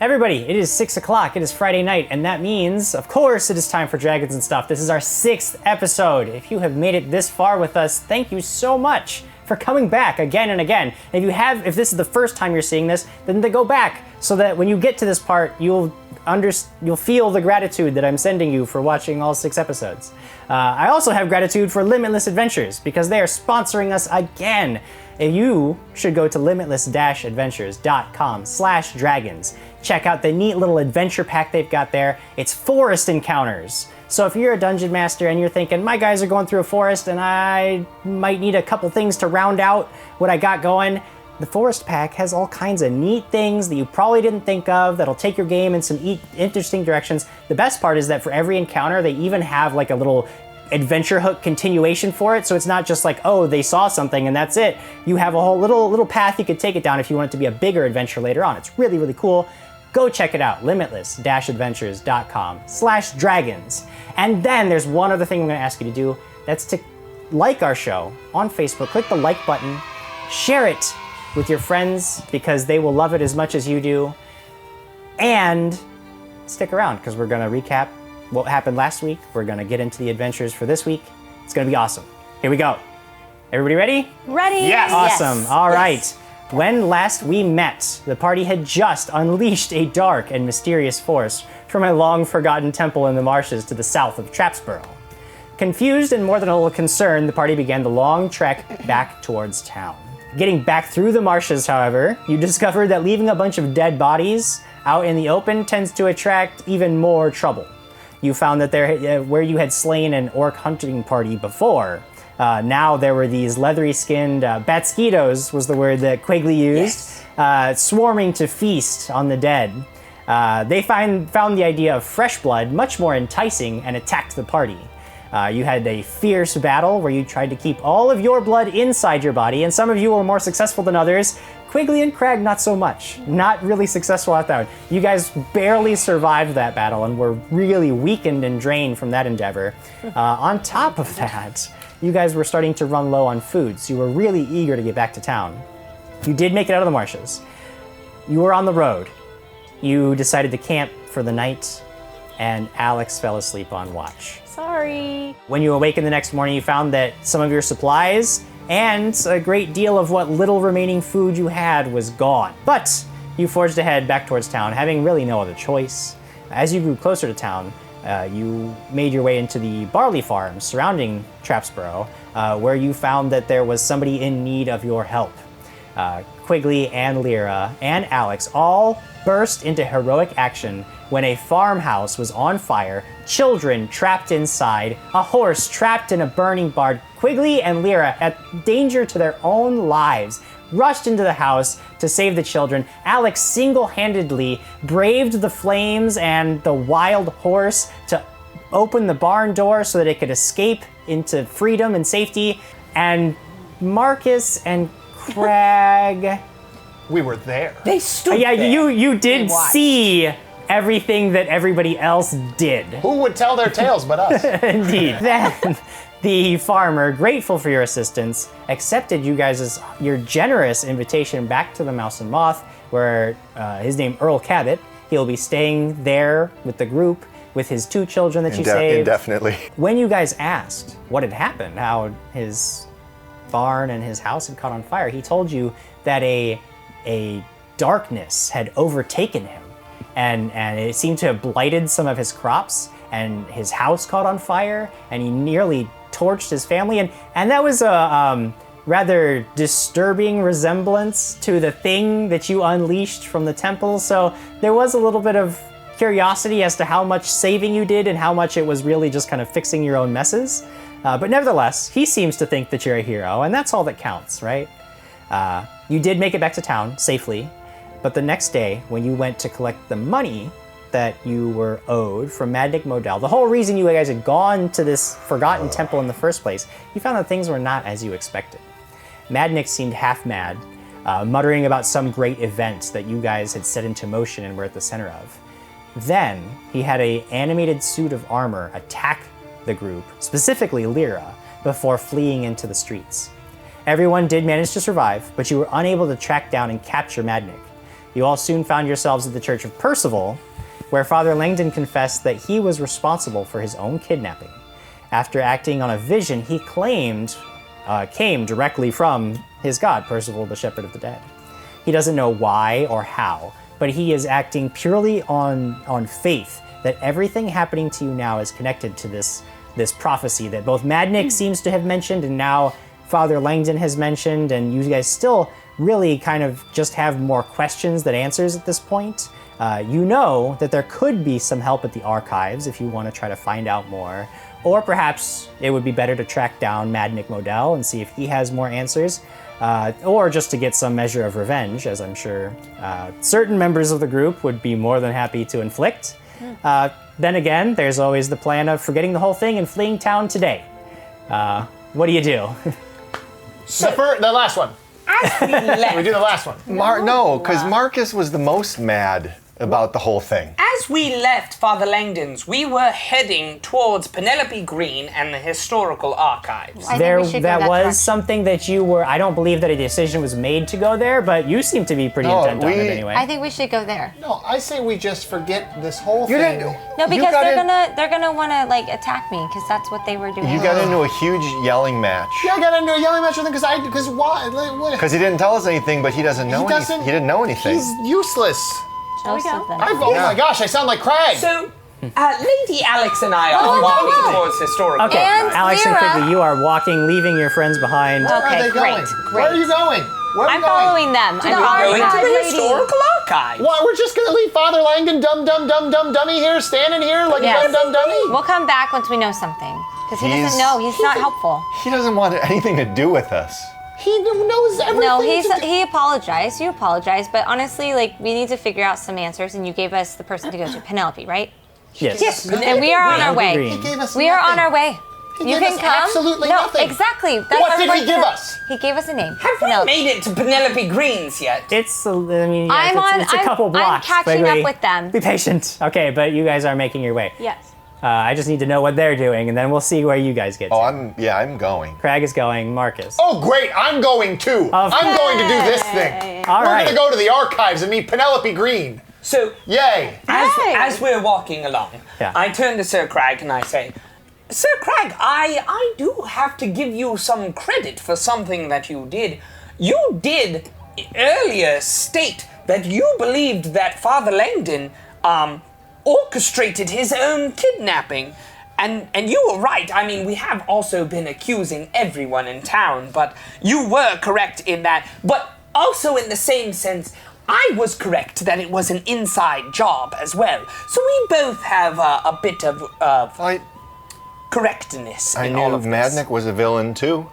Everybody, it is 6 o'clock, it is Friday night, and that means, of course, it is time for Dragons and Stuff. This is our 6th episode. If you have made it this far with us, thank you so much for coming back again and again. If this is the first time you're seeing this, then go back so that when you get to this part, you'll feel the gratitude that I'm sending you for watching all 6 episodes. I also have gratitude for Limitless Adventures because they are sponsoring us again. You should go to limitless-adventures.com/dragons. Check out the neat little adventure pack they've got there. It's forest encounters. So if you're a dungeon master and you're thinking, my guys are going through a forest and I might need a couple things to round out what I got going, the forest pack has all kinds of neat things that you probably didn't think of that'll take your game in some interesting directions. The best part is that for every encounter, they even have like a little adventure hook continuation for it, so it's not just like, oh, they saw something and that's it. You have a whole little path you could take it down if you want it to be a bigger adventure later on. It's really, really cool. Go check it out, limitless-adventures.com/dragons. And then there's one other thing I'm gonna ask you to do. That's to like our show on Facebook. Click the like button, share it with your friends because they will love it as much as you do. And stick around because we're gonna recap what happened last week. We're gonna get into the adventures for this week. It's gonna be awesome. Here we go. Everybody ready? Ready. Yes. Awesome. Yes. All right. Yes. When last we met, the party had just unleashed a dark and mysterious force from a long-forgotten temple in the marshes to the south of Trapsborough. Confused and more than a little concerned, the party began the long trek back towards town. Getting back through the marshes, however, you discovered that leaving a bunch of dead bodies out in the open tends to attract even more trouble. You found that where you had slain an orc hunting party before, now there were these leathery-skinned batsquitos, was the word that Quigley used, swarming to feast on the dead. They found the idea of fresh blood much more enticing and attacked the party. You had a fierce battle where you tried to keep all of your blood inside your body, and some of you were more successful than others. Quigley and Crag, not so much. Not really successful at that. You guys barely survived that battle and were really weakened and drained from that endeavor. On top of that, you guys were starting to run low on food, so you were really eager to get back to town. You did make it out of the marshes. You were on the road. You decided to camp for the night, and Alex fell asleep on watch. Sorry. When you awakened the next morning, you found that some of your supplies and a great deal of what little remaining food you had was gone. But you forged ahead back towards town, having really no other choice. As you grew closer to town, you made your way into the barley farms surrounding Trapsborough, where you found that there was somebody in need of your help. Quigley and Lyra and Alex all burst into heroic action when a farmhouse was on fire, children trapped inside, a horse trapped in a burning barn. Quigley and Lyra, at danger to their own lives, rushed into the house to save the children. Alex single-handedly braved the flames and the wild horse to open the barn door so that it could escape into freedom and safety. And Markus and Crag... We were there. They stood yeah, there. you did see everything that everybody else did. Who would tell their tales but us? Indeed. Then the farmer, grateful for your assistance, accepted your generous invitation back to the Mouse and Moth, where his name Earl Cabot. He'll be staying there with the group with his 2 children that you saved. Indefinitely. When you guys asked what had happened, how his barn and his house had caught on fire, he told you that a darkness had overtaken him, and it seemed to have blighted some of his crops, and his house caught on fire, and he nearly torched his family, and that was a rather disturbing resemblance to the thing that you unleashed from the temple. So there was a little bit of curiosity as to how much saving you did and how much it was really just kind of fixing your own messes. But nevertheless, he seems to think that you're a hero, and that's all that counts, right? You did make it back to town safely, but the next day, when you went to collect the money that you were owed from Madnik Modell, the whole reason you guys had gone to this forgotten temple in the first place, you found that things were not as you expected. Madnik seemed half mad, muttering about some great event that you guys had set into motion and were at the center of. Then, he had an animated suit of armor attack the group, specifically Lyra, before fleeing into the streets. Everyone did manage to survive, but you were unable to track down and capture Madnik. You all soon found yourselves at the Church of Percival, where Father Langdon confessed that he was responsible for his own kidnapping. After acting on a vision he claimed came directly from his god, Percival, the Shepherd of the Dead. He doesn't know why or how, but he is acting purely on faith that everything happening to you now is connected to this prophecy that both Madnik seems to have mentioned and now Father Langdon has mentioned, and you guys still really kind of just have more questions than answers at this point. You know that there could be some help at the archives if you want to try to find out more, or perhaps it would be better to track down Madnik Modell and see if he has more answers, or just to get some measure of revenge, as I'm sure certain members of the group would be more than happy to inflict. Then again, there's always the plan of forgetting the whole thing and fleeing town today. What do you do? The last one. As we left, We do the last one. No, because Markus was the most mad about the whole thing. As we left Father Langdon's, we were heading towards Penelope Green and the historical archives. I think we should go that that was direction. something that you were. I don't believe that a decision was made to go there, but you seem to be pretty No, intent on it anyway. I think we should go there. No, I say we just forget this whole You thing. didn't. No, you because got they're gonna want to like attack me because that's what they were doing. You got into a huge yelling match. Yeah, I got into a yelling match with him because why? Like, what? Because he didn't tell us anything, but he doesn't know anything. He didn't know anything. He's useless. Most of them. Oh my gosh, I sound like Craig. So, Lady Alex and I are walking towards historical Okay, And Alex and Lyra. Quigley, you are walking, leaving your friends behind. Where are Okay, they going? great. Where are you going? Where are I'm you going? following them. I'm Going to following the lady. historical archive. What? We're just gonna leave Father Langdon, dummy here, standing here like Yes. a dummy? We'll come back once we know something because he He's- doesn't know. He's not helpful. He doesn't want anything to do with us. He knows everything. No, to do. he apologized. You apologized, but honestly, like we need to figure out some answers, and you gave us the person to go to, Penelope, right? Yes. And we are on our way. Green. He gave us We are on nothing. our way. He You gave can us come. absolutely no, nothing. exactly. That's What our did he point. give us? He gave us a name. Have we Penelope. made it to Penelope Green's yet? It's, I mean, yes, I'm it's a couple I'm blocks. catching Quigley. up with them. Be patient. Okay, but you guys are making your way. Yes. I just need to know what they're doing, and then we'll see where you guys get to. Oh, I'm going. Craig is going, Marcus. Oh, great! I'm going too. Of- I'm going to do this thing. All We're right. gonna go to the archives and meet Penelope Green. So, Yay! as we're walking along, Yeah. I turn to Sir Crag and I say, Sir Crag, I do have to give you some credit for something that you did. You did earlier state that you believed that Father Langdon orchestrated his own kidnapping. And you were right. I mean, we have also been accusing everyone in town, but you were correct in that. But also in the same sense, I was correct that it was an inside job as well. So we both have a bit of correctness I in knew all of this. Madnik was a villain too.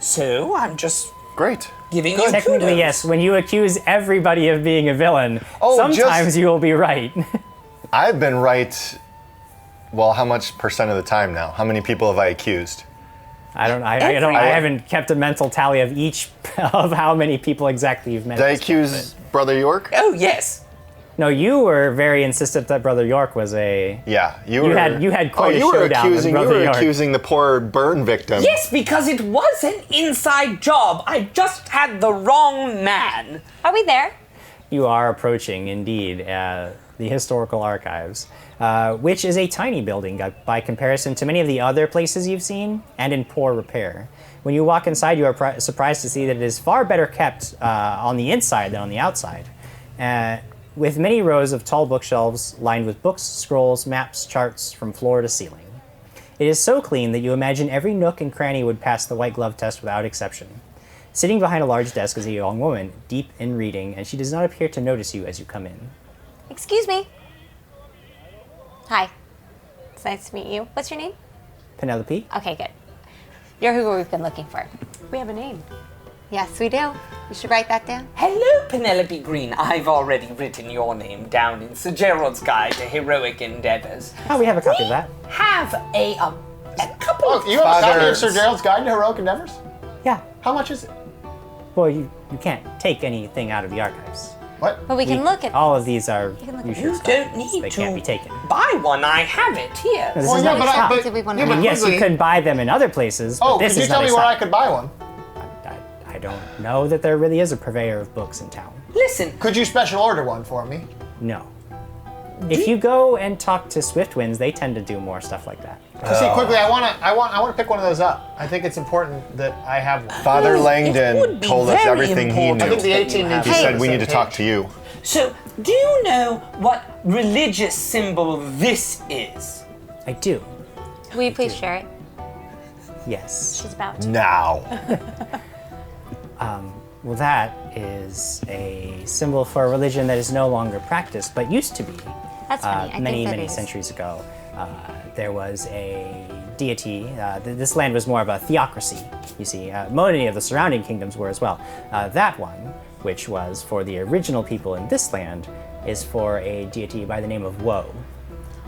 So I'm just Great. giving you Technically, kudos. yes. When you accuse everybody of being a villain, Oh, sometimes just- you will be right. I've been right. Well, how much percent of the time now? How many people have I accused? I haven't kept a mental tally of each of how many people exactly you've met. Did I at this point, accuse Brother York? Oh, yes. but- No, you were very insistent that Brother York was a. Yeah, You had quite a you were showdown with accusing, Brother You were York. accusing the poor burn victim. Yes, because it was an inside job. I just had the wrong man. Are we there? You are approaching, indeed, the historical archives, which is a tiny building by comparison to many of the other places you've seen, and in poor repair. When you walk inside, you are surprised to see that it is far better kept on the inside than on the outside, with many rows of tall bookshelves lined with books, scrolls, maps, charts from floor to ceiling. It is so clean that you imagine every nook and cranny would pass the white glove test without exception. Sitting behind a large desk is a young woman, deep in reading, and she does not appear to notice you as you come in. Excuse me. Hi. It's nice to meet you. What's your name? Penelope? Okay, good. You're who we've been looking for. We have a name. Yes, we do. You should write that down. Hello, Penelope Green. I've already written your name down in Sir Gerald's Guide to Heroic Endeavors. Oh, we have a copy of that. Have a couple Oh, of... you have a copy Father- of Sir Gerald's Guide to Heroic Endeavors? Yeah. How much is it? Well, you can't take anything out of the archives. What? But we can look at All of these are can look at usual You stuff. don't need They to can't be taken. buy one. I have it here. This Well, is yeah, not but a shop. Did we want yeah, to but I mean, yes, you Quigley- could buy them in other places, but Oh, this could you is not tell a me where shop. I could buy one? I don't know that there really is a purveyor of books in town. Listen, Could you special order one for me? No. If you go and talk to Swiftwinds, they tend to do more stuff like that. See, quickly, I want to pick one of those up. I think it's important that I have one. Father It would Langdon be told us very everything he important. I think the knew. 18 needs He to be on said the we same need to talk page. to you. so do you know what religious symbol this is? I do. Will you please share it? Yes. She's about to. Now. Well, that is a symbol for a religion that is no longer practiced, but used to be. That's funny. I Many, think that many is. centuries ago. There was a deity. This land was more of a theocracy, you see. Many of the surrounding kingdoms were as well. That one, which was for the original people in this land, is for a deity by the name of Woe.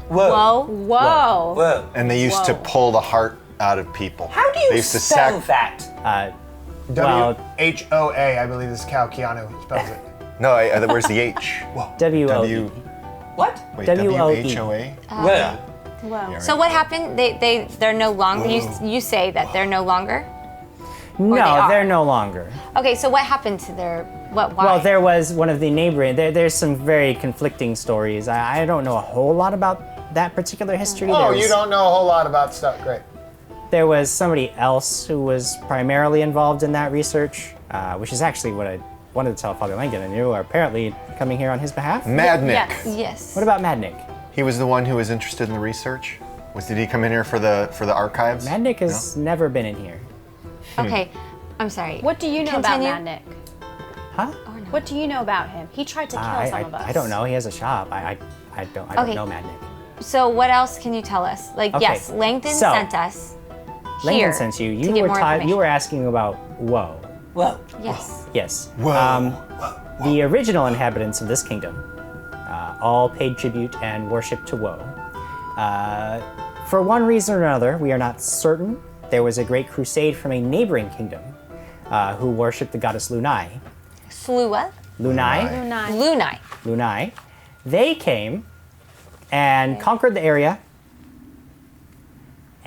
Whoa. Whoa. Whoa. And they used to pull the heart out of people. How do They you used to spell sac- that? Well- WHOA, I believe this is Cal Keanu spells it. No, where's the H? W-O-E. W. What? Wait, W-O-E. W-H-O-A? Whoa. Whoa. So what happened? They're no longer. You say that they're no longer. No, they are. they're no longer. Okay, so what happened to their what? Why? Well, there was one of the neighboring. There's some very conflicting stories. I don't know a whole lot about that particular history. Oh, There was- you don't know a whole lot about stuff. Great. There was somebody else who was primarily involved in that research, which is actually what I wanted to tell Father Langdon, and you are apparently coming here on his behalf. Mad Nick. Yes. Yes. What about Mad Nick? He was the one who was interested in the research. Did he come in here for the archives? Mad Nick has never been in here. Okay, I'm sorry. What do you know Continue. about Mad Nick? Huh? What do you know about him? He tried to kill some of us. I don't know. He has a shop. I don't Okay. know Mad Nick. So what else can you tell us? Like, Okay, yes, Langdon so- sent us Langdon here sent you. to You get were more you information. were asking about Woe. Whoa. Yes. Yes. Whoa. The original inhabitants of this kingdom all paid tribute and worship to Woe. For one reason or another, we are not certain, there was a great crusade from a neighboring kingdom who worshipped the goddess Lunai. Slua? Lunai? Lunai. Lunai. They came and conquered the area,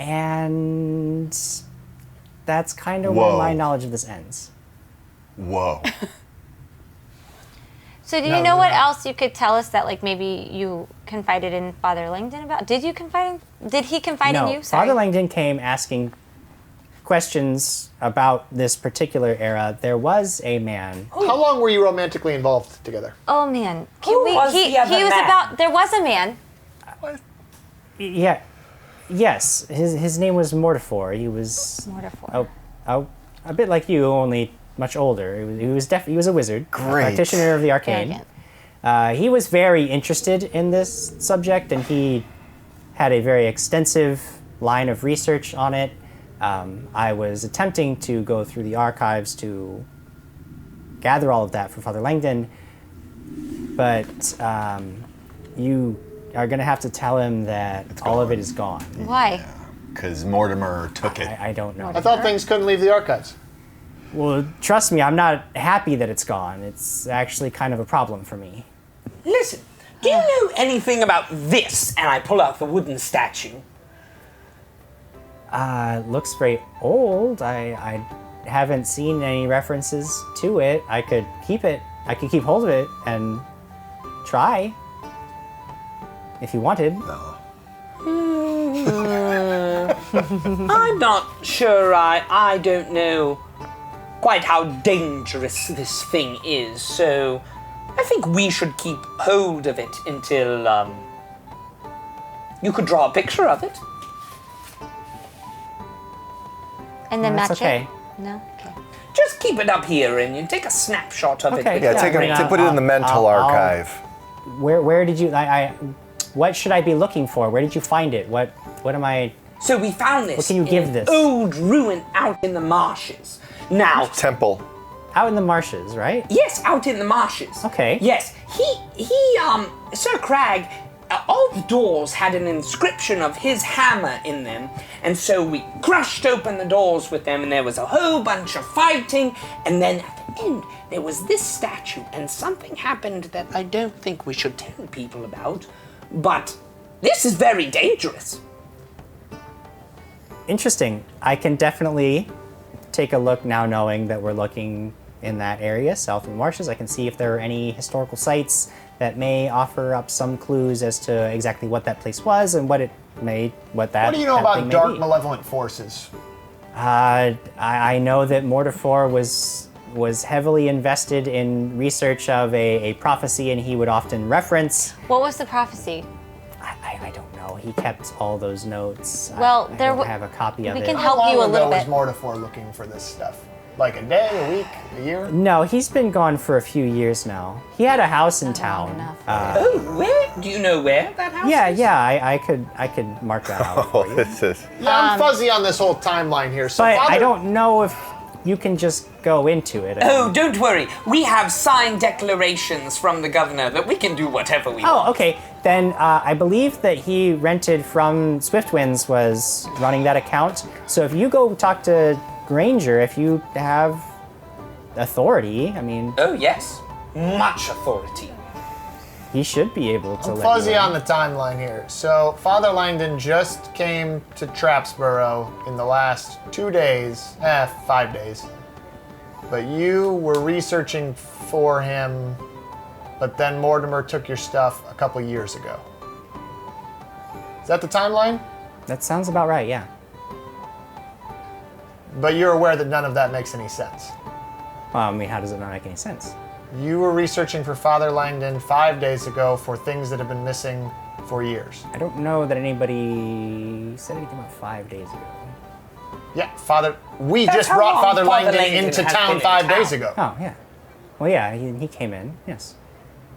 and that's kind of where Whoa. my knowledge of this ends. Whoa. So do you know what else you could tell us that like maybe you confided in Father Langdon about? Did he confide in you? Sorry. Father Langdon came asking questions about this particular era. There was a man. How long were you romantically involved together? Oh man. Who was the other he was man? about there was a man. Yeah. Yes, his name was Mortifor. He was Mortifor. a bit like you, only much older. He was a wizard, Great. a practitioner of the arcane. Arrogant. He was very interested in this subject, and he had a very extensive line of research on it. I was attempting to go through the archives to gather all of that for Father Langdon, but you are going to have to tell him that all of it is gone. Why? Because Mortimer took it. I don't know. I thought things couldn't leave the archives. Well, trust me, I'm not happy that it's gone. It's actually kind of a problem for me. Listen, do you know anything about this? And I pull out the wooden statue. It looks very old. I haven't seen any references to it. I could keep it. I could keep hold of it and try. If you wanted. No. I'm not sure. I don't know quite how dangerous this thing is, so I think we should keep hold of it until you could draw a picture of it. And then That's match okay. it? No? Okay. Just keep it up here and you take a snapshot of Okay. it. Yeah, Yeah, put it in the mental I'll- archive. Where did you? What should I be looking for? Where did you find it? What am I? So we found this What can you in give an this? old ruin out in the marshes. Now, Temple. Out in the marshes, right? yes, out in the marshes. Okay. Yes, Sir Crag, all the doors had an inscription of his hammer in them, and so we crushed open the doors with them, and there was a whole bunch of fighting, and then at the end, there was this statue, and something happened that I don't think we should tell people about, but this is very dangerous. Interesting. I can definitely take a look now, knowing that we're looking in that area, south of the marshes. I can see if there are any historical sites that may offer up some clues as to exactly what that place was and what that What do you know that about thing may dark be. malevolent forces? I know that Mortifor was heavily invested in research of a prophecy, and he would often reference. What was the prophecy? I don't know. He kept all those notes. Well, I there don't have a copy of we it. can How help you a long little ago bit. was Mortifor looking for this stuff? Like a day, a week, a year? No, he's been gone for a few years now. He had a house in town. enough. Oh, where? Do you know where that house is? I could mark that out for you. This is. Yeah, I'm fuzzy on this whole timeline here. So But Father, I don't know if you can just go into it. Oh, don't worry. We have signed declarations from the governor that we can do whatever we want. Oh, okay. Then I believe that he rented from Swiftwinds was running that account. So if you go talk to Granger, if you have authority, I mean, Oh, yes. Much authority. he should be able to I'm let fuzzy you in. on the timeline here. So Father Langdon just came to Trapsborough in the last 2 days, 5 days. But you were researching for him, but then Mortimer took your stuff a couple years ago. Is that the timeline? That sounds about right, yeah. But you're aware that none of that makes any sense. Well, I mean, how does it not make any sense? You were researching for Father Langdon 5 days ago for things that have been missing for years. I don't know that anybody said anything about 5 days ago. Yeah, Father. We That's just how brought long Father Father Langdon Langdon into has town been in 5 days town. ago. Oh, yeah. Well, yeah, he came in, yes.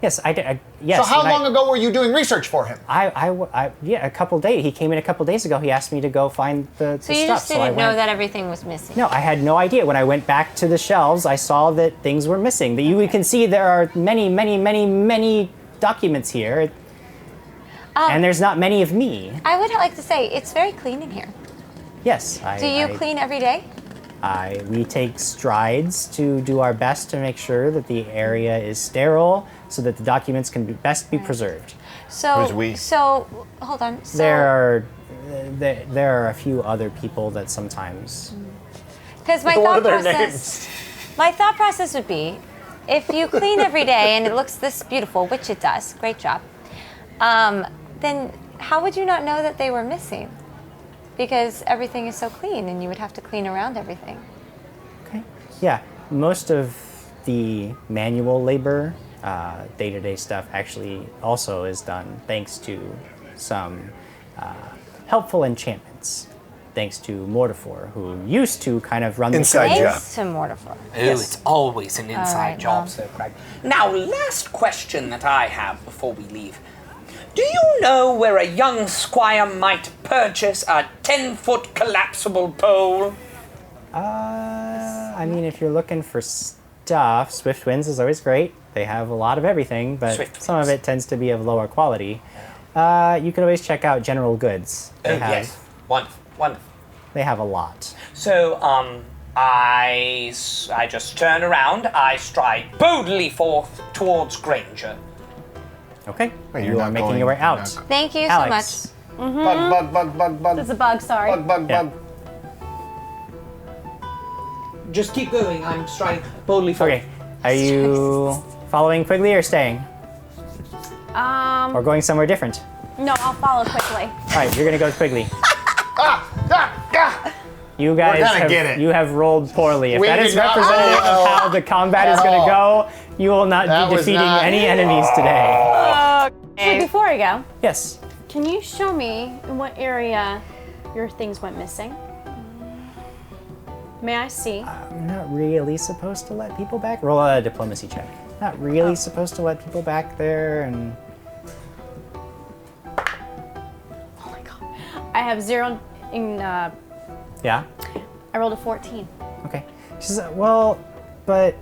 Yes, I did. Yes. So how and long ago were you doing research for him? Yeah, a couple days. He came in a couple days ago. He asked me to go find the So stuff. you just I didn't know went- that everything was missing? No, I had no idea. When I went back to the shelves, I saw that things were missing. That you can see there are many, many, many, many documents here, and there's not many of me. I would like to say it's very clean in here. Yes, Do you clean every day? We take strides to do our best to make sure that the area is sterile, so that the documents can best be preserved. So, Who's we? so hold on. So, There are a few other people that sometimes. because my What are thought their process, my thought process would be, if you clean every day and it looks this beautiful, which it does, great job. Then how would you not know that they were missing? Because everything is so clean, and you would have to clean around everything. Okay. Yeah, most of the manual labor, day-to-day stuff, actually also is done thanks to some helpful enchantments. Thanks to Mortifor, who used to kind of run Inside the job. Thanks to Mortifer. Oh, it's always an inside right, job, well. Sir Craig. Now, last question that I have before we leave. Do you know where a young squire might purchase a 10-foot collapsible pole? I mean, if you're looking for stuff, Swiftwinds is always great. They have a lot of everything, but Swiftwinds. some of it tends to be of lower quality. You can always check out General Goods. Oh, yes. Wonderful, wonderful. They have a lot. So, I just turn around, I stride boldly forth towards Granger. Okay, Wait, you're you are not making going- your way you're out. not- Thank you Alex. so Bug. It's a bug, sorry. Bug. Yeah. Just keep going, I'm striding boldly forth. Okay, are you following Quigley or staying? Or going somewhere different? No, I'll follow quickly. All right, you're gonna go with Quigley. You guys gonna have, get it. you have rolled poorly. If We that did is not representative roll of how the combat is at gonna all. go, you will not That be was defeating not- any enemies today. So before I go, Yes. can you show me in what area your things went missing? May I see? I'm not really supposed to let people back. Roll a diplomacy check. Not really supposed to let people back there, and Oh my god. I have 0 in, yeah. I rolled a 14. Okay. She says, well, but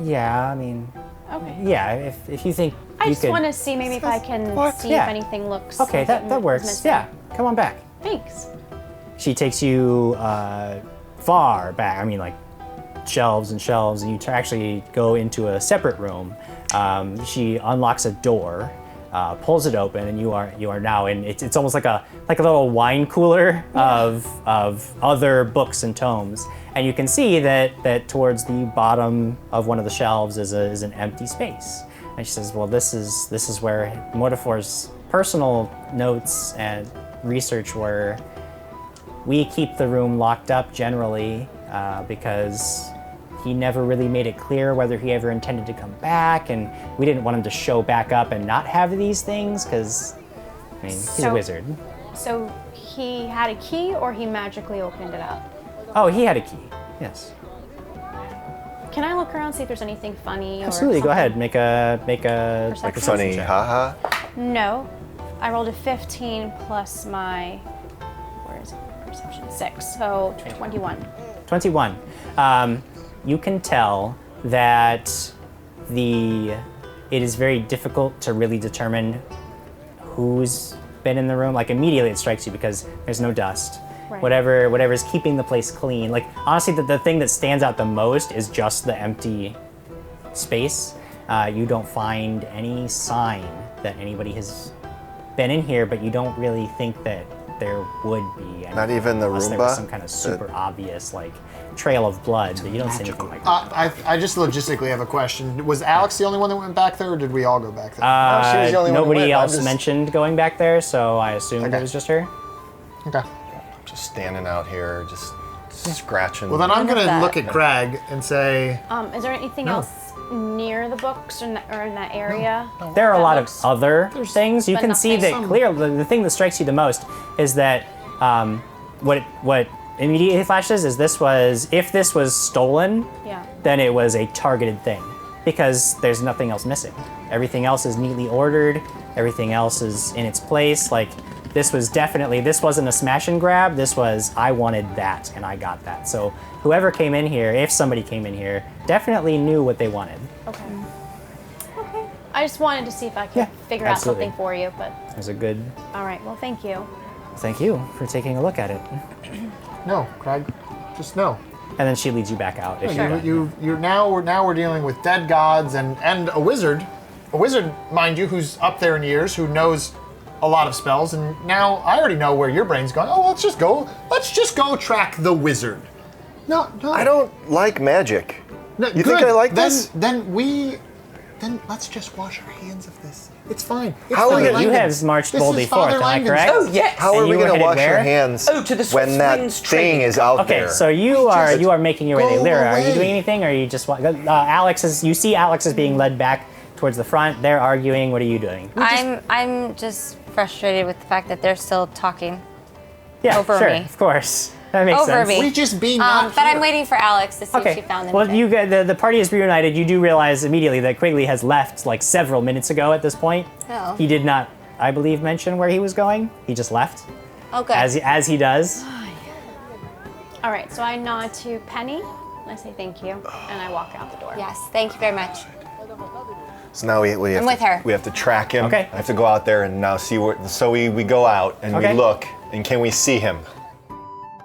yeah, I mean, Okay. yeah. If you think I you just could, want to see maybe if I can see Yeah. if anything looks okay, like that it was works. missing. Yeah, come on back. Thanks. She takes you far back. I mean, like shelves and shelves, and you actually go into a separate room. She unlocks a door, pulls it open, and you are now in. It's almost like a little wine cooler of other books and tomes, and you can see that towards the bottom of one of the shelves is an empty space. And she says, "Well, this is where Mortifor's personal notes and research were. We keep the room locked up generally because he never really made it clear whether he ever intended to come back, and we didn't want him to show back up and not have these things because, I mean, he's a wizard." So he had a key, or he magically opened it up? Oh, he had a key. Yes. Can I look around, see if there's anything funny? Absolutely. Or Go ahead. Make a Perception. Funny, check. haha. No. I rolled a 15 plus my, where is it? Perception. 6, so 21. 21. You can tell that it is very difficult to really determine who's been in the room. Like immediately it strikes you because there's no dust. Right. Whatever is keeping the place clean. Like honestly, the thing that stands out the most is just the empty space. You don't find any sign that anybody has been in here, but you don't really think that there would be. Not even the unless there was Roomba? some kind of super obvious like trail of blood, but you don't see anything like that. I just logistically have a question. Was Alex the only one that went back there, or did we all go back there? she was the only one who Nobody went. I'm else just- mentioned going back there, so I assumed Okay. it was just her. Okay. Just standing out here, just scratching. Well, then I'm Look going at to that. look at Craig and say, Is there anything else near the books or in that area? There are a That lot looks- of other things. You but can see nothing. that clearly. The thing that strikes you the most is that what immediately flashes is if this was stolen, Yeah. then it was a targeted thing because there's nothing else missing. Everything else is neatly ordered. Everything else is in its place. Like this wasn't a smash and grab. This was, I wanted that and I got that. So whoever came in here, if somebody came in here, definitely knew what they wanted. Okay. Okay. I just wanted to see if I could Yeah, figure absolutely. out something for you, but It was a good, all right. Well, thank you. thank you for taking a look at it. no, Craig, just no. And then she leads you back out. If You're now we're dealing with dead gods and a wizard, mind you, who's up there in years, who knows a lot of spells, and now I already know where your brain's going. Oh, let's just go track the wizard. No. I don't like magic. No, You good. think I like then, this? Then let's just wash our hands of this. It's fine. It's How are we Father gonna- You Langdon's. have marched This boldly is Father forth, am I Langdon's correct? house. Oh, yes. How are And we you were going to headed wash our where? hands Oh, to the when Swift that Winds thing Trading is out Okay, there? so you are making your way go there. Lyra, are you away. doing anything, or are you just you see Alex is being led back towards the front. They're arguing. What are you doing? I'm just frustrated with the fact that they're still talking Yeah, over sure, me. of course. That makes Over sense. me. We just be not But here. I'm waiting for Alex to see if Okay. she found Well, anything. you get the party is reunited. You do realize immediately that Quigley has left like several minutes ago. At this point, Oh. he did not, I believe, mention where he was going. He just left, Oh, good. as he does. All right. So I nod to Penny. And I say thank you, and I walk out the door. Yes, thank you very much. So now we have I'm with her. We have to track him. Okay. I have to go out there and now see where. So we go out and Okay. we look, and can we see him?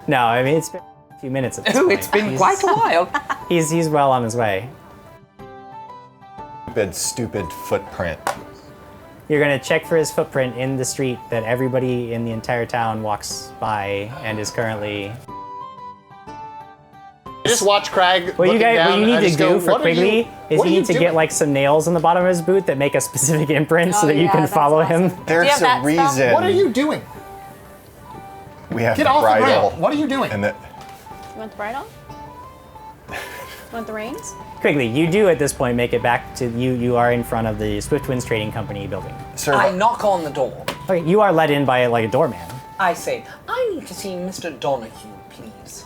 No, I mean it's been a few minutes at this Oh, point. it's been He's- quite a while. He's well on his way. Stupid footprint. You're gonna check for his footprint in the street that everybody in the entire town walks by and is currently. Just watch Craig. What you looking guys, down, what you and I need to just go, do for "What are Quigley you- is what you are need to doing?" get like some nails on the bottom of his boot that make a specific imprint so Oh, that you yeah, can that's follow awesome. him. There's have a that spell? reason. What are you doing? We have Get the off the bridle. ground. What are you doing? And the, You want the bridle? You want the reins? Quigley, you do at this point make it back to you. You are in front of the Swift Winds Trading Company building. sir, I knock on the door. Okay, you are let in by like a doorman. I say, I need to see Mr. Donahue, please.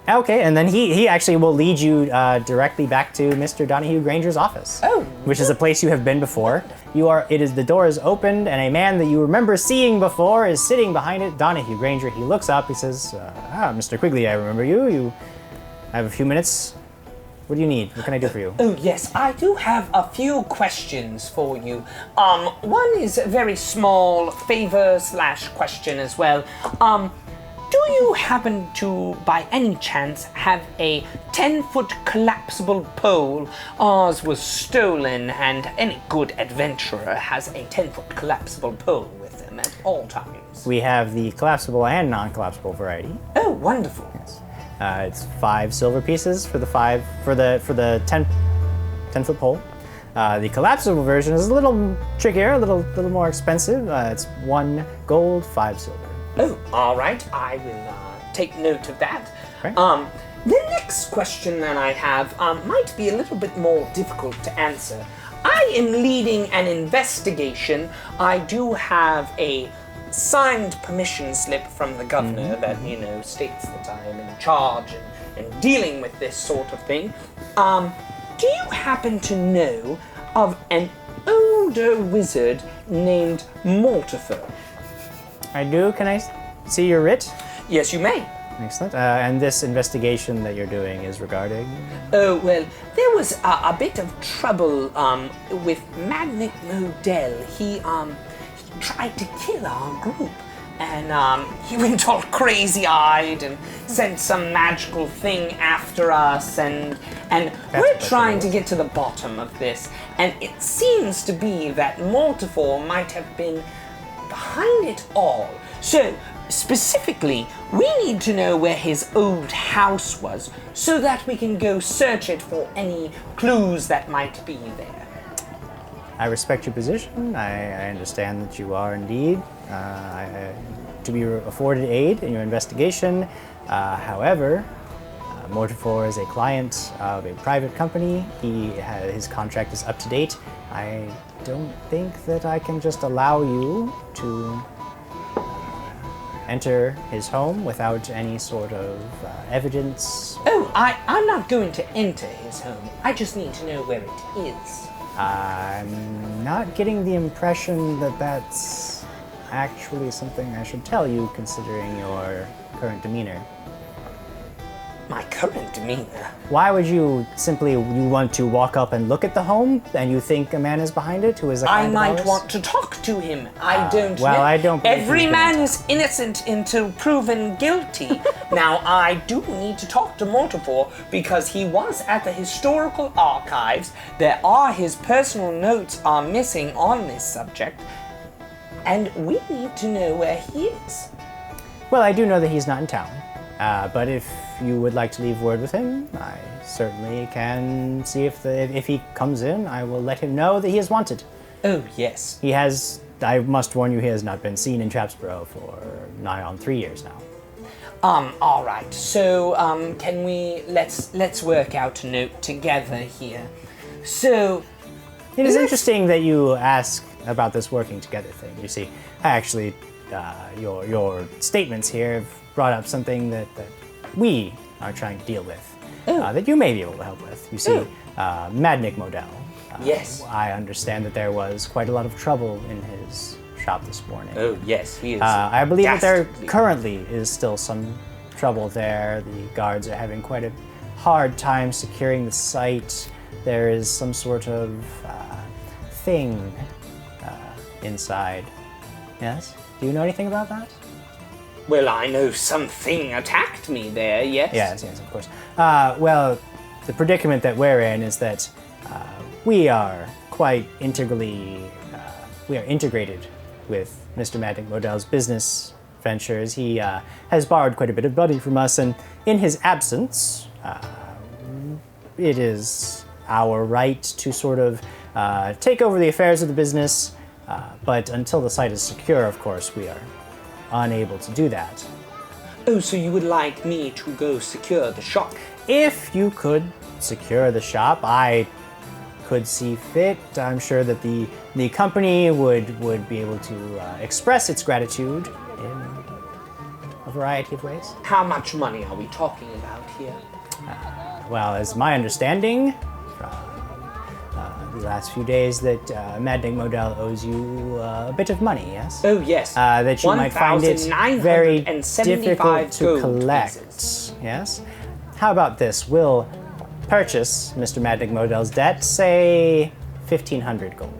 Okay, and then he actually will lead you directly back to Mr. Donahue Granger's office. Oh, Which is a place you have been before. The door is opened, and a man that you remember seeing before is sitting behind it. Donahue Granger. He looks up. He says, Mr. Quigley, I remember you. You have a few minutes. What do you need? What can I do for you? Oh, yes, I do have a few questions for you. One is a very small favor / question as well. Do you happen to, by any chance, have a 10-foot collapsible pole? Ours was stolen, and any good adventurer has a 10-foot collapsible pole with them at all times. We have the collapsible and non-collapsible variety. Oh, wonderful. It's 5 silver pieces for the 10-foot pole. The collapsible version is a little trickier, a little more expensive. It's 1 gold, 5 silver. Oh, all right. I will take note of that. Okay. The next question that I have might be a little bit more difficult to answer. I am leading an investigation. I do have a signed permission slip from the governor that, states that I am in charge and dealing with this sort of thing. Do you happen to know of an older wizard named Mortifer? I do. Can I see your writ? Yes, you may. Excellent. And this investigation that you're doing is regarding? Oh, well, there was a bit of trouble with Magnic Modell. He tried to kill our group. And he went all crazy-eyed and sent some magical thing after us, and we're trying to get to the bottom of this. And it seems to be that Mortifer might have been behind it all. So, specifically, we need to know where his old house was so that we can go search it for any clues that might be there. I respect your position. I understand that you are indeed to be afforded aid in your investigation. However, Mortifer is a client of a private company. His contract is up to date. I don't think that I can just allow you to enter his home without any sort of evidence. Oh, I'm not going to enter his home. I just need to know where it is. I'm not getting the impression that that's actually something I should tell you, considering your current demeanor. My current demeanor? Why would you want to walk up and look at the home, and you think a man is behind it who is a client I might of ours? want to talk to him. I don't know. Well, I don't believe Every he's man going is innocent until proven guilty. Now, I do need to talk to Mortifer because he was at the historical archives. There are his personal notes are missing on this subject, and we need to know where he is. Well, I do know that he's not in town, but if you would like to leave word with him, I certainly can see if he comes in. I will let him know that he is wanted. Oh, yes. He has, I must warn you, he has not been seen in Trapsborough for nigh on 3 years now. All right. So, can we let's work out a note together here. So, It is interesting that you ask about this working together thing. You see, actually, your statements here have brought up something that we are trying to deal with, that you may be able to help with. You see, Madnick Modell. Yes. I understand that there was quite a lot of trouble in his shop this morning. Oh, yes, he is. I believe that there dastardly. currently is still some trouble there. The guards are having quite a hard time securing the site. There is some sort of thing inside. Yes? Do you know anything about that? Well, I know something attacked me there, yes? Yes, of course. Well, the predicament that we're in is that we are quite integrated with Mr. Madnick Modell's business ventures. He has borrowed quite a bit of money from us, and in his absence, it is our right to sort of take over the affairs of the business, but until the site is secure, of course, we are unable to do that. Oh, so you would like me to go secure the shop? If you could secure the shop, I could see fit. I'm sure that the company would be able to express its gratitude in a variety of ways. How much money are we talking about here? Well, as my understanding from the last few days, that Madnick Modell owes you a bit of money, yes? Oh, yes. That you might find it very difficult to gold collect. pieces. Yes? How about this? We'll purchase Mr. Madnick Modell's debt, say 1,500 gold.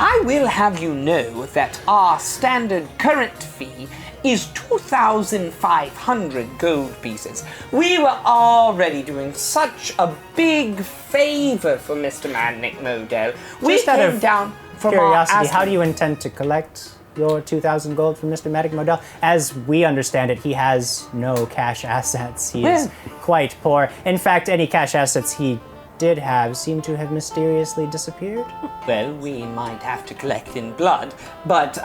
I will have you know that our standard current fee is 2,500 gold pieces. We were already doing such a big favor for Mr. Madnick Modell. We Just out came of down from Curiosity, our how do you intend to collect your 2,000 gold from Mr. Madnick Modell? As we understand it, he has no cash assets. He is quite poor. In fact, any cash assets he did have seem to have mysteriously disappeared. Well, we might have to collect in blood, but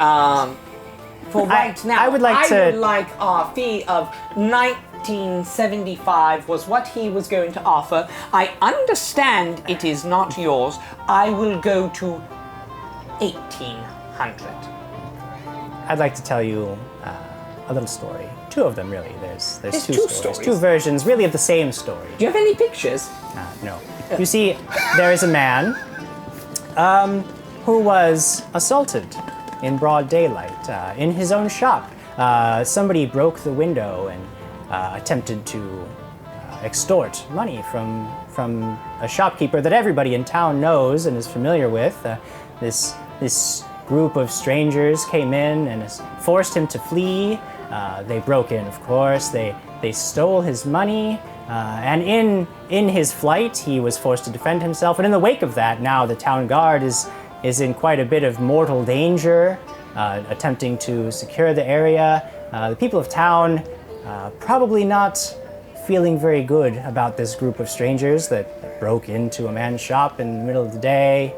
for right now, I would like our fee of 1975 was what he was going to offer. I understand it is not yours. I will go to 1,800. I'd like to tell you a little story. Two of them, really. There's two two stories. stories. Two versions, really, of the same story. Do you have any pictures? No. You see, there is a man who was assaulted in broad daylight in his own shop. Somebody broke the window and attempted to extort money from a shopkeeper that everybody in town knows and is familiar with. This group of strangers came in and forced him to flee. They broke in, of course. They stole his money. And in his flight, he was forced to defend himself. And in the wake of that, now the town guard is in quite a bit of mortal danger, attempting to secure the area. The people of town probably not feeling very good about this group of strangers that broke into a man's shop in the middle of the day,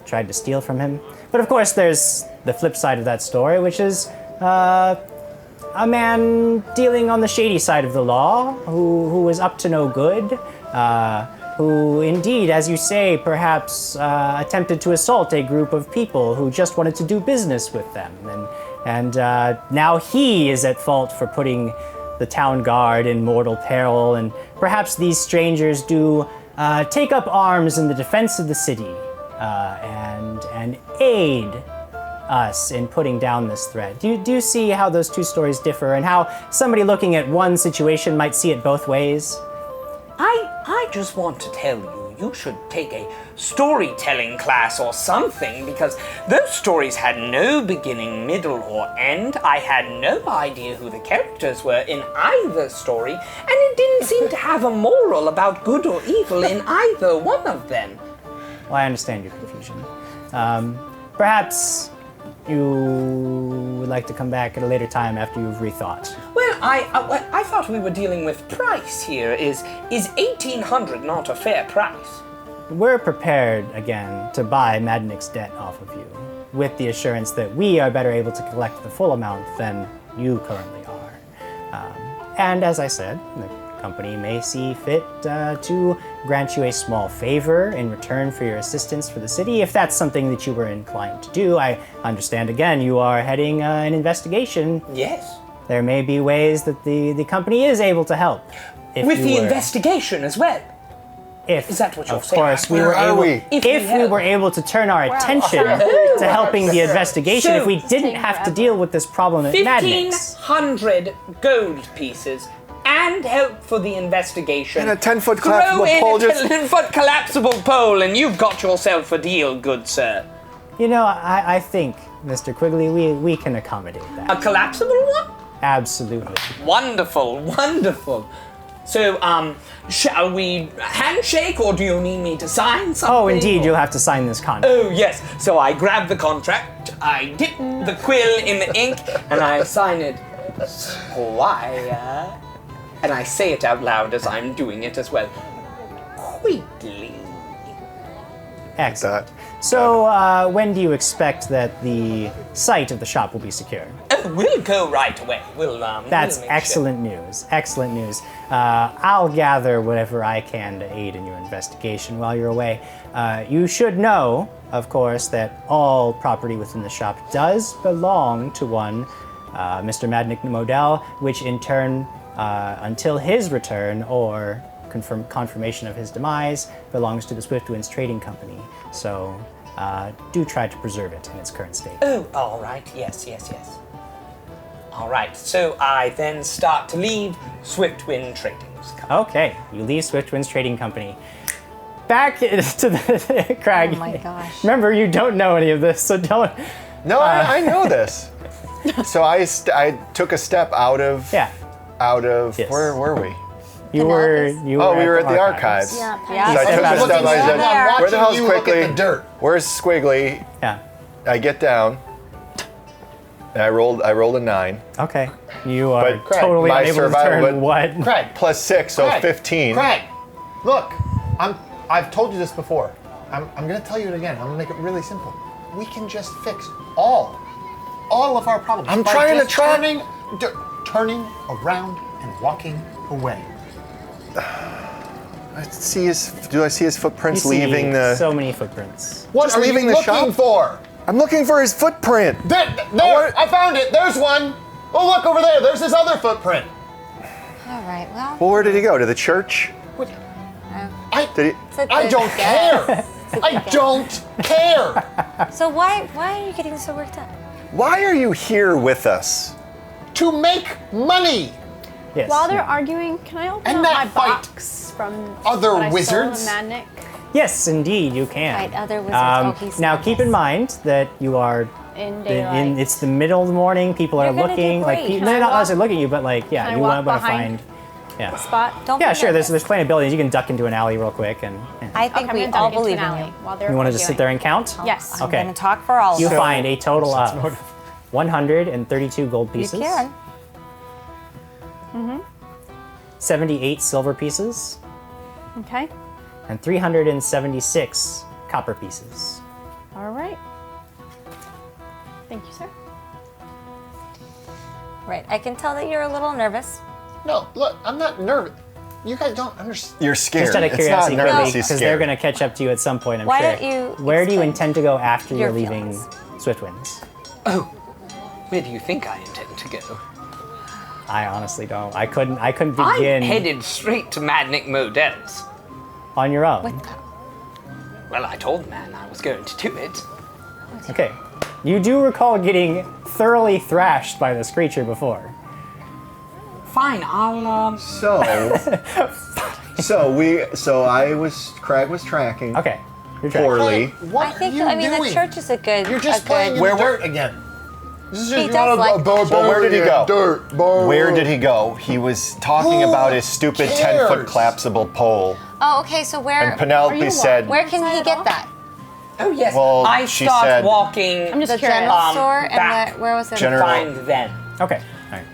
tried to steal from him. But of course, there's the flip side of that story, which is a man dealing on the shady side of the law, who was up to no good, who indeed, as you say, perhaps attempted to assault a group of people who just wanted to do business with them. And now he is at fault for putting the town guard in mortal peril, and perhaps these strangers do take up arms in the defense of the city and aid us in putting down this threat. Do you see how those two stories differ, and how somebody looking at one situation might see it both ways? I just want to tell you, you should take a storytelling class or something, because those stories had no beginning, middle, or end. I had no idea who the characters were in either story, and it didn't seem to have a moral about good or evil in either one of them. Well, I understand your confusion. Perhaps you would like to come back at a later time after you've rethought. Well, I thought we were dealing with price here. Is 1,800 not a fair price? We're prepared, again, to buy Madnick's debt off of you, with the assurance that we are better able to collect the full amount than you currently are. And as I said, the company may see fit to grant you a small favor in return for your assistance for the city, if that's something that you were inclined to do. I understand, again, you are heading an investigation. Yes. There may be ways that the company is able to help. With the investigation as well. Is that what you're of saying? course, we Where were are able. we? If we were able to turn our attention to helping the investigation, if we didn't have to deal with this problem at Madnick's. 1,500 gold pieces and help for the investigation. And a 10-foot Throw collapsible in pole a just... 10-foot collapsible pole, and you've got yourself a deal, good sir. You know, I think, Mr. Quigley, we can accommodate A that. collapsible one? Absolutely. Wonderful, wonderful. So, shall we handshake, or do you need me to sign something? Oh, indeed, or- you'll have to sign this contract. Oh, yes. So I grab the contract, I dip the quill in the ink, and I sign it. Squire. And I say it out loud as I'm doing it as well. Quigley. Excellent. So, when do you expect that the site of the shop will be secure? Oh, we'll go right away. That's we'll make excellent news. Excellent news. I'll gather whatever I can to aid in your investigation while you're away. You should know, of course, that all property within the shop does belong to one Mr. Madnick Modell, which in turn, until his return or confirmation of his demise, belongs to the Swiftwinds Trading Company. So do try to preserve it in its current state. Oh, all right. Yes, yes, yes. All right. So I then start to leave Swiftwind Trading Company. Okay, you leave Swiftwinds Trading Company. back to the Crag. Oh my gosh. Remember, you don't know any of this, so don't. No, I know this. So I took a step out of. Yeah. Yes. Where were we? You were we were at the archives. Yeah. So I took a I'm step. I said, I'm "Where the hell's watching you look Quigley? at the dirt. Where's Squiggly?" Yeah. I get down. And I rolled a 9. Okay. You are But totally my unable to survival turn would- what? Craig, Plus 6, so Craig, 15. Craig, look, I've told you this before. I'm gonna tell you it again. I'm gonna make it really simple. We can just fix all of our problems. I'm by trying to just track- turning around and walking away. Do I see his footprints You see leaving the? so many footprints. What Just are leaving you the looking shop? for? I'm looking for his footprint. There, I found it. There's one. Oh, look over there. There's his other footprint. All right. Well. Well, where did he go? To the church? Did he? I don't care. I don't care. So why are you getting so worked up? Why are you here with us? To make money. Yes. While they're arguing, can I open And up that my fight box from other what I wizards? stole in Madnik? Yes, indeed, you can. Right, other wizards. Oh, he's now, not keep this. in mind that you are In daylight. it's the middle of the morning. People are You're gonna do looking. Like, great. they're I not walk- necessarily looking at you, but like, yeah, Can I you walk want to behind find. Yeah. Spot. Don't Yeah, be sure. nervous. There's plenty of buildings. You can duck into an alley real quick, and yeah. I think Okay, I'm we gonna all duck into believe an in alley you. while they're You want to just sit there and count? Yes. I'm Okay. gonna talk for all of You us. find a total of 132 gold You pieces, can. 78 silver pieces, Okay. and 376 copper pieces. All right. Thank you, sir. Right. I can tell that you're a little nervous. No, look, I'm not nervous. You guys don't understand. You're scared. Just out of It's curiosity, not nervous. He's because they're scared. going to catch up to you at some point, I'm Why sure. don't you Where do you explain intend to go after your you're leaving feelings? Swiftwinds? Oh, where do you think I intend to go? I honestly don't. I couldn't I'm begin headed straight to Madnik Models. on your own. Well, I told the man I was going to do it. Okay. You do recall getting thoroughly thrashed by this creature before. Fine, I'll Craig was tracking Okay. You're trying. poorly. What I think. are you I mean, doing? the church is a good. You're just a playing good, in the dirt again. This is He just does like- But where did he go? Dirt. Where did he go? He was talking Who about his stupid cares? 10-foot collapsible pole. Oh, okay. So And where Penelope said, where can he get that? Oh yes, Well, I she start said- walking I'm just The curious. general store and back. where was it? to General- find them. Okay. All right.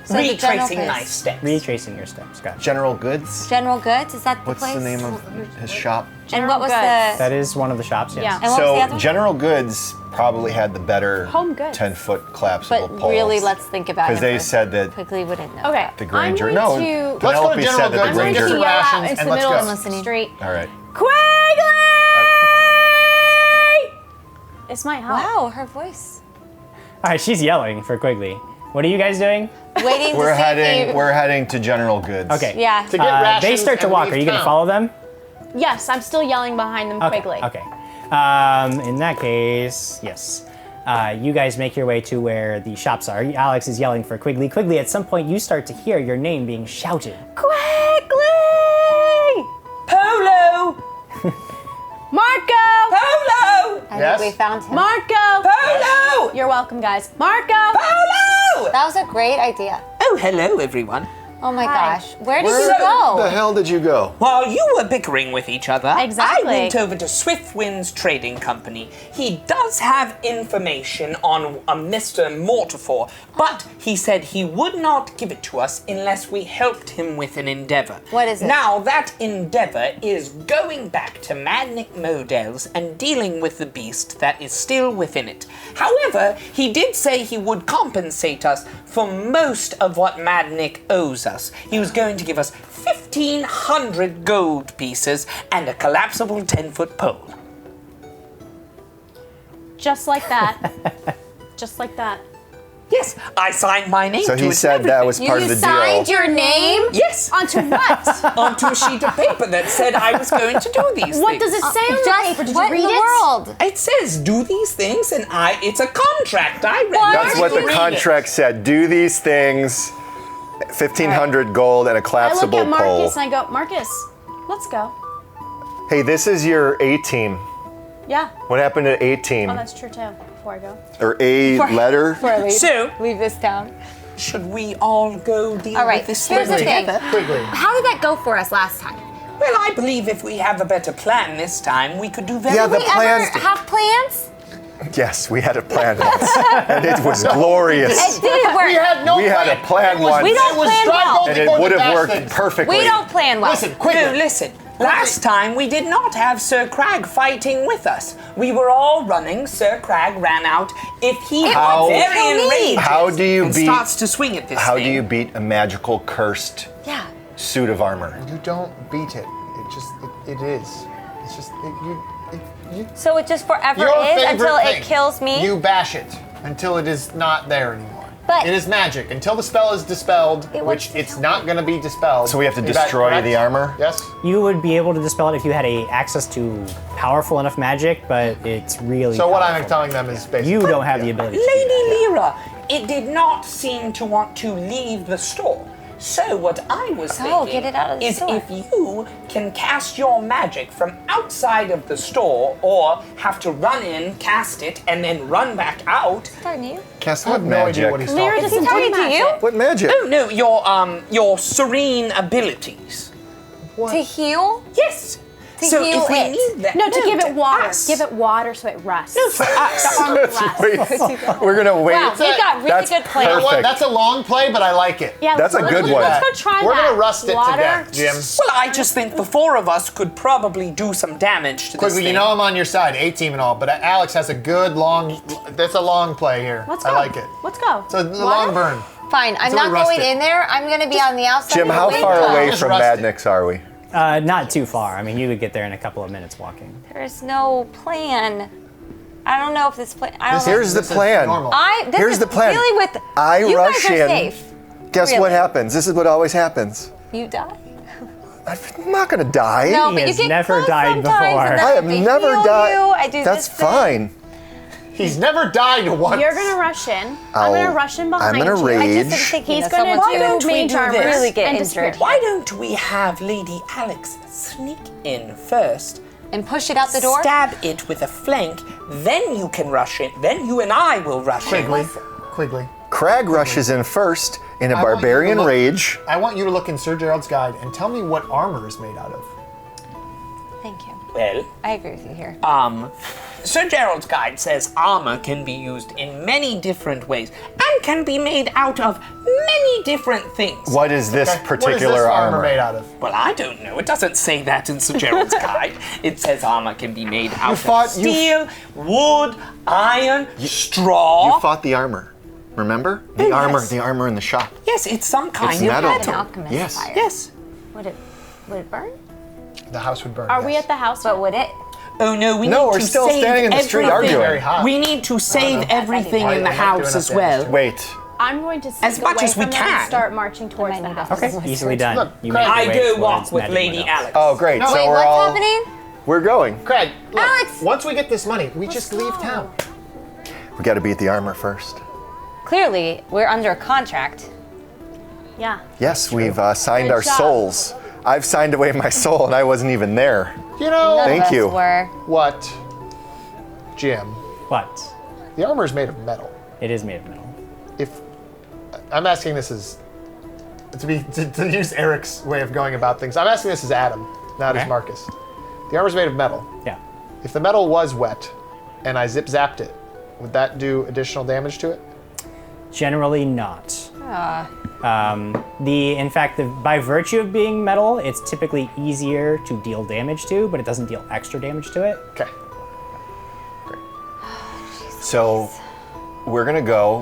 So the general Retracing place. nice steps. Retracing your steps. Gotcha. General Goods? General Goods. Is that the What's place? the name of his shop? And what was Goods. That is one of the shops, yes. Yeah. And what was the other So one? General Goods probably had the better Home Goods. 10-foot collapsible But pole. really, let's think about it. Because they first. said that Quickly wouldn't know. Okay. the Granger. I'm No, going to. Let's go to Penelope General said that Goods the I'm going to Granger. yell out rations into and the let's middle go. of the Listening. street. All right. Quigley! This might help. Wow, her voice. All right, she's yelling for Quigley. What are you guys doing? Waiting We're to see if heading. you- We're heading to General Goods. Okay. Yeah. To get rations They start to and walk. leave Are you going to town. follow them? Yes, I'm still yelling behind them Okay. quickly. Okay. In that case, yes. You guys make your way to where the shops are. Alex is yelling for Quigley. Quigley, at some point, you start to hear your name being shouted. Quigley! Polo! Marco! Polo! I Yes? think we found him. Marco! Polo! You're welcome, guys. Marco! Polo! That was a great idea. Oh, hello, everyone. Oh my Hi. gosh. Where did Where you the go? Where the hell did you go? While you were bickering with each other, Exactly. I went over to Swiftwind's trading company. He does have information on a Mr. Mortifor, but he said he would not give it to us unless we helped him with an endeavor. What is it? Now, that endeavor is going back to Madnik Models and dealing with the beast that is still within it. However, he did say he would compensate us for most of what Madnik owes us. He was going to give us 1,500 gold pieces and a collapsible 10-foot pole. Just like that. Just like that. Yes, I signed my name So to he it said and that was everything. part of the signed deal. your name? Yes, Onto what? onto a sheet of paper that said I was going to do these What things. does it say on the Just paper? Did what you read in the it? world? It says do these things, and it's a contract. I read. What? it. That's what the Read it. contract said. Do these things. 1,500 gold and a I look collapsible at pole. Marcus and I go, Marcus, let's go. Hey, this is your A team. Yeah. What happened to A team? Oh, that's true too. Before I go. Or A letter? Before I leave, So, leave this town. should we all go deal All right, with this here's the thing thing. together? Quigley. How did that go for us last time? Well, I believe if we have a better plan this time, we could do very Yeah, well. the We plan- ever have plans? Yes, we had a plan once. And it was glorious. It didn't work. We had no We plan. had a plan It was- once. We don't it was plan strive well. only And it for the would have best worked things. perfectly. We don't plan well. Listen, quickly. No, listen. Last time we did not have Sir Crag fighting with us. We were all running. Sir Crag ran out. If he How- very enraged How do you and beat- starts to swing at this How thing. do you beat a magical cursed Yeah. suit of armor? You don't beat it. It is. It's just you. So it just forever Your is favorite until thing. it kills me? You bash it until it is not there anymore. But- it is magic until the spell is dispelled, It which wants it's to not going to be dispelled. So we have to Is that destroy correct? the armor? Yes. You would be able to dispel it if you had access to powerful enough magic, but it's really. So what I'm powerful. telling them is basically You don't have the ability. To do Lady that. Lyra, it did not seem to want to leave the store. So what I was So, thinking get it out of the is store. if you can cast your magic from outside of the store or have to run in, cast it, and then run back out. Darn you. Cast I what have no idea magic? what he's Lyra talking doesn't about. talking do to you? magic. What magic? Oh no, your serene abilities. To heal? Yes. To so heal if we it. need that, No, to give it water. us. Give it water so it rests. No, for us. The arm rests. Wait, we're gonna wait. Wow, we've got really That's good You know plans. what? Perfect. That's a long play, but I like it. Yeah, That's a let's good go- one. Let's go try We're that. gonna rust it Water. to death, Jim. Well, I just think the four of us could probably do some damage to this Quigley, thing. you know I'm on your side, A team and all, but Alex has a good long. That's a long play here. Let's go. I like it. Let's go. It's a long burn. Fine, I'm So we not rust going it. in there. I'm going to be on the outside. Jim, of how the far window. away Just from rust it. Madnix are we? Not too far. I mean, you would get there in a couple of minutes walking. There's no plan. I don't know if this plan. I don't know. Here's the This is plan. normal. This Here's is the plan. Really with I you rush guys are in. safe. Guess what Really. happens? This is what always happens. You die. I'm not gonna die. No, He but you has get never close died sometimes, before. and then I have they never heal died. You. I do That's this thing. fine. He's never died once. You're gonna rush in. I'll- I'm gonna rush in behind I'm gonna you. rage. I just am thinking He's that gonna someone's do don't we mage do armor this? really get and injured. disappear. Why don't we have Lady Alex sneak in first, and push it out the door. stab it with a flank, then you can rush in, then you and I will rush Quigley. in. Quigley. Crag rushes in first in a I want you to barbarian look- rage. I want you to look in Sir Gerald's guide and tell me what armor is made out of. Thank you. Well, I agree with you here. Sir Gerald's guide says armor can be used in many different ways and can be made out of many different things. What is this Okay, particular what is this armor armor? made out of? Well, I don't know. It doesn't say that in Sir Gerald's guide. It says armor can be made out fought- of steel, wood, iron, straw. You fought the armor. Remember? The Oh, armor, yes. the armor in the shop. Yes, it's some kind It's of metal. An alchemist Yes. fire. Yes. Would it burn? The house would burn. Are we yes. at the house? But would it? Oh no, we No, need we're to still save standing in the street everything. arguing. Very hot. We need to save everything in the I might do house enough as damage well. to it. Wait. I'm going to sneak As much away as we from them and can. start marching towards the house. Okay, easily done. Look, You Craig- make I your way go towards walk with Magic Lady Windows. Alex. Oh, great. No, so Wait, we're what's all. happening? We're going. Craig, look, Alex! once we get this money, we just leave town. We got to beat the armor first. Clearly, we're under a contract. Yeah. Yes, we've signed Good our job. souls. I've signed away my soul, and I wasn't even there. You know None Thank of us you. were. what, Jim? What? The armor is made of metal. It is made of metal. If I'm asking this as to use Eric's way of going about things, I'm asking this as Adam, not as Okay. Markus. The armor is made of metal. Yeah. If the metal was wet, and I zip zapped it, would that do additional damage to it? Generally not. In fact, by virtue of being metal, it's typically easier to deal damage to, but it doesn't deal extra damage to it. Okay. So we're gonna go.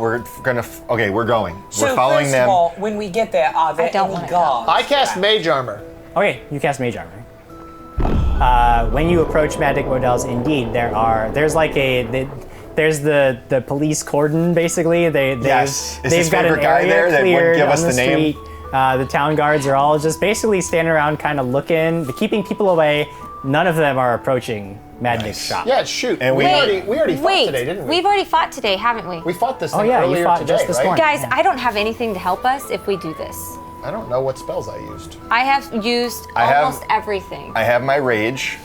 Okay, we're going. So we're following first them. of all, when we get there, are there don't any wanna go. guards? I cast mage armor. Okay, you cast Mage Armor. When you approach magic models, indeed, there's the police cordon, basically. Yes. Is They've his got an favorite guy area there that wouldn't cleared give on us the name? street. The town guards are all just basically standing around kind of looking, keeping people away. None of them are approaching Madnik's shop. Yeah, shoot. And we we- already fought Wait, today, didn't we? we've already fought today, haven't we? We fought this Oh, thing yeah, you earlier fought today, just this right? morning. Guys, I don't have anything to help us if we do this. I don't know what spells I used. I have used I have- almost everything. I have my rage.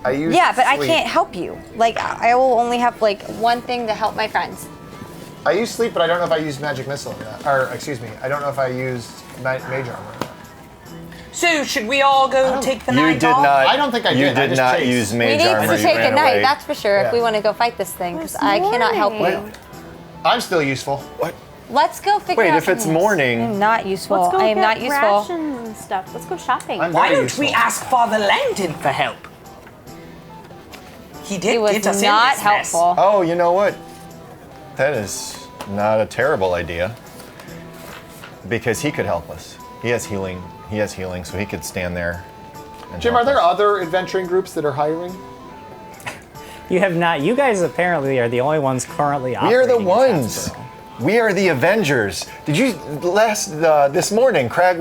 I use Yeah, but I sleep. can't help you. Like, I will only have like one thing to help my friends. I use sleep, but I don't know if I used magic missile or not. Or, excuse me, I don't know if I used mage armor or not. So, should we all go take the night You did off? not. I don't think I did. You I did just not chased. use We mage need armor. to you take ran a night, away. that's for sure, if Yeah. we want to go fight this thing, because It's I cannot help morning. you. I'm still useful. What? Let's go figure Wait, out if it's something else. morning. I'm not useful. Let's go I am get not useful. rations and stuff. Let's go shopping. I'm Why very don't useful. we ask Father Langdon for help? He did It was get us not in this mess. helpful. Oh, you know what? That is not a terrible idea. Because he could help us. He has healing. He has healing, so he could stand there. And Jim, help are there us. other adventuring groups that are hiring? You have not. You guys apparently are the only ones currently We operating. are the in ones. Trapsborough. We are the Avengers. Did you this morning? Craig